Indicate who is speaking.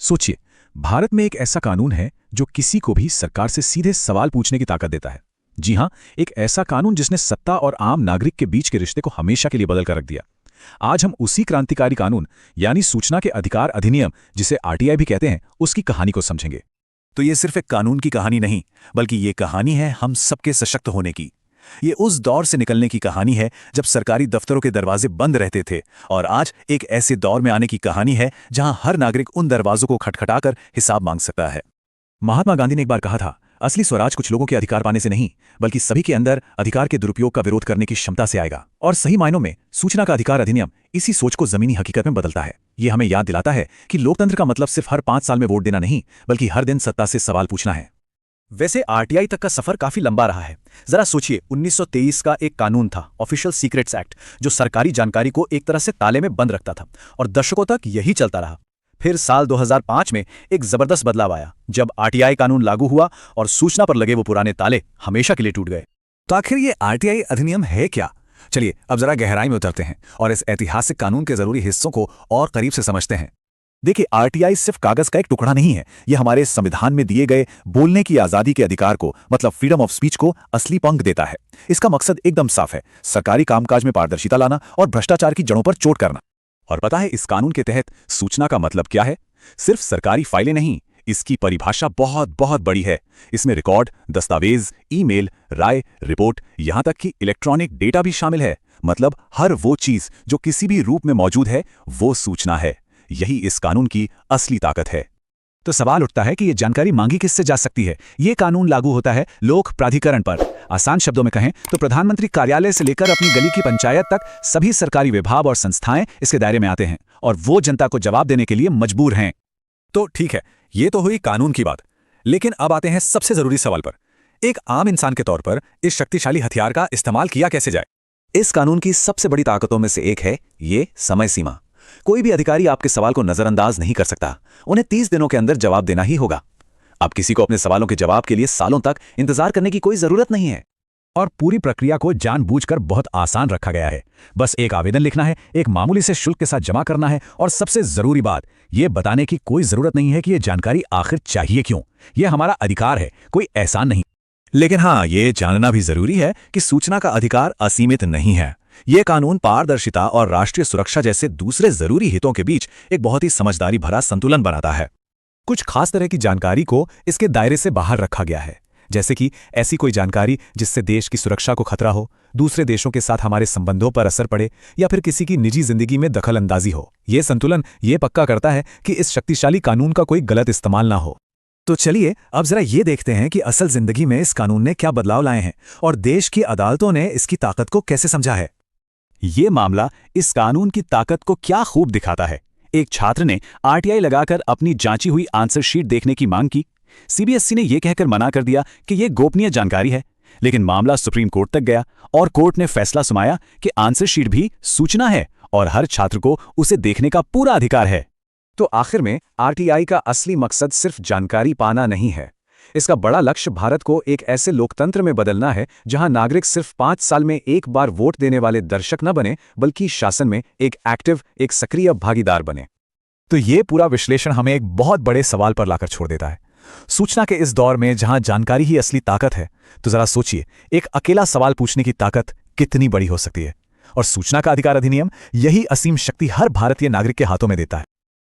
Speaker 1: सोचिए, भारत में एक ऐसा कानून है जो किसी को भी सरकार से सीधे सवाल पूछने की ताकत देता है। जी हां, एक ऐसा कानून जिसने सत्ता और आम नागरिक के बीच के रिश्ते को हमेशा के लिए बदल कर रख दिया। आज हम उसी क्रांतिकारी कानून यानी सूचना के अधिकार अधिनियम, जिसे आरटीआई भी कहते हैं, उसकी कहानी को समझेंगे।
Speaker 2: तो ये सिर्फ एक कानून की कहानी नहीं, बल्कि ये कहानी है हम सबके सशक्त होने की। ये उस दौर से निकलने की कहानी है जब सरकारी दफ्तरों के दरवाजे बंद रहते थे, और आज एक ऐसे दौर में आने की कहानी है जहां हर नागरिक उन दरवाजों को खटखटाकर हिसाब मांग सकता है।
Speaker 1: महात्मा गांधी ने एक बार कहा था, असली स्वराज कुछ लोगों के अधिकार पाने से नहीं, बल्कि सभी के अंदर अधिकार के दुरुपयोग का विरोध करने की क्षमता से आएगा। और सही मायनों में सूचना का अधिकार अधिनियम इसी सोच को जमीनी हकीकत में बदलता है। ये हमें याद दिलाता है कि लोकतंत्र का मतलब सिर्फ हर 5 साल में वोट देना नहीं, बल्कि हर दिन सत्ता से सवाल पूछना है।
Speaker 2: वैसे आरटीआई तक का सफर काफी लंबा रहा है। जरा सोचिए, 1923 का एक कानून था, ऑफिशियल सीक्रेट्स एक्ट, जो सरकारी जानकारी को एक तरह से ताले में बंद रखता था, और दशकों तक यही चलता रहा। फिर साल 2005 में एक जबरदस्त बदलाव आया, जब आरटीआई कानून लागू हुआ और सूचना पर लगे वो पुराने ताले हमेशा के लिए टूट गए।
Speaker 1: तो आखिर ये आरटीआई अधिनियम है क्या? चलिए अब जरा गहराई में उतरते हैं और इस ऐतिहासिक कानून के जरूरी हिस्सों को और करीब से समझते हैं।
Speaker 2: देखिए, आरटीआई सिर्फ कागज का एक टुकड़ा नहीं है। यह हमारे संविधान में दिए गए बोलने की आजादी के अधिकार को, मतलब फ्रीडम ऑफ स्पीच को, असली पंख देता है। इसका मकसद एकदम साफ है, सरकारी कामकाज में पारदर्शिता लाना और भ्रष्टाचार की जड़ों पर चोट करना।
Speaker 1: और पता है इस कानून के तहत सूचना का मतलब क्या है? सिर्फ सरकारी फाइलें नहीं, इसकी परिभाषा बहुत बहुत बड़ी है। इसमें रिकॉर्ड, दस्तावेज, ईमेल, राय, रिपोर्ट, यहां तक कि इलेक्ट्रॉनिक डेटा भी शामिल है। मतलब हर वो चीज जो किसी भी रूप में मौजूद है, वो सूचना है। यही इस कानून की असली ताकत है।
Speaker 2: तो सवाल उठता है कि ये जानकारी मांगी किससे जा सकती है? ये कानून लागू होता है लोक प्राधिकरण पर। आसान शब्दों में कहें तो प्रधानमंत्री कार्यालय से लेकर अपनी गली की पंचायत तक सभी सरकारी विभाग और संस्थाएं इसके दायरे में आते हैं, और वो जनता को जवाब देने के लिए मजबूर हैं।
Speaker 1: तो ठीक है, ये तो हुई कानून की बात, लेकिन अब आते हैं सबसे जरूरी सवाल पर। एक आम इंसान के तौर पर इस शक्तिशाली हथियार का इस्तेमाल किया कैसे जाए?
Speaker 2: इस कानून की सबसे बड़ी ताकतों में से एक है ये समय सीमा। कोई भी अधिकारी आपके सवाल को नजरअंदाज नहीं कर सकता। उन्हें 30 दिनों के अंदर जवाब देना ही होगा। अब किसी को अपने सवालों के जवाब के लिए सालों तक इंतजार करने की कोई जरूरत नहीं है।
Speaker 1: और पूरी प्रक्रिया को जानबूझकर बहुत आसान रखा गया है। बस एक आवेदन लिखना है, एक मामूली से शुल्क के साथ जमा करना है, और सबसे जरूरी बात, ये बताने की कोई जरूरत नहीं है कि ये जानकारी आखिर चाहिए क्यों। यह हमारा अधिकार है, कोई एहसान नहीं।
Speaker 2: लेकिन हाँ, ये जानना भी जरूरी है कि सूचना का अधिकार असीमित नहीं है। ये कानून पारदर्शिता और राष्ट्रीय सुरक्षा जैसे दूसरे जरूरी हितों के बीच एक बहुत ही समझदारी भरा संतुलन बनाता है।
Speaker 1: कुछ खास तरह की जानकारी को इसके दायरे से बाहर रखा गया है, जैसे कि ऐसी कोई जानकारी जिससे देश की सुरक्षा को खतरा हो, दूसरे देशों के साथ हमारे संबंधों पर असर पड़े, या फिर किसी की निजी जिंदगी में दखल अंदाजी हो। ये संतुलन ये पक्का करता है कि इस शक्तिशाली कानून का कोई गलत इस्तेमाल ना हो।
Speaker 2: तो चलिए अब जरा ये देखते हैं कि असल जिंदगी में इस कानून ने क्या बदलाव लाए हैं, और देश की अदालतों ने इसकी ताकत को कैसे समझा है।
Speaker 1: ये मामला इस कानून की ताकत को क्या खूब दिखाता है। एक छात्र ने आरटीआई लगाकर अपनी जांची हुई आंसर शीट देखने की मांग की। सीबीएसई ने यह कहकर मना कर दिया कि यह गोपनीय जानकारी है, लेकिन मामला सुप्रीम कोर्ट तक गया और कोर्ट ने फैसला सुनाया कि आंसर शीट भी सूचना है और हर छात्र को उसे देखने का पूरा अधिकार है।
Speaker 2: तो आखिर में आरटीआई का असली मकसद सिर्फ जानकारी पाना नहीं है। इसका बड़ा लक्ष्य भारत को एक ऐसे लोकतंत्र में बदलना है जहां नागरिक सिर्फ 5 साल में एक बार वोट देने वाले दर्शक न बने, बल्कि शासन में एक एक्टिव, एक सक्रिय भागीदार बने।
Speaker 1: तो ये पूरा विश्लेषण हमें एक बहुत बड़े सवाल पर लाकर छोड़ देता है। सूचना के इस दौर में जहां जानकारी ही असली ताकत है, तो जरा सोचिए, एक अकेला सवाल पूछने की ताकत कितनी बड़ी हो सकती है। और सूचना का अधिकार अधिनियम यही असीम शक्ति हर भारतीय नागरिक के हाथों में देता है।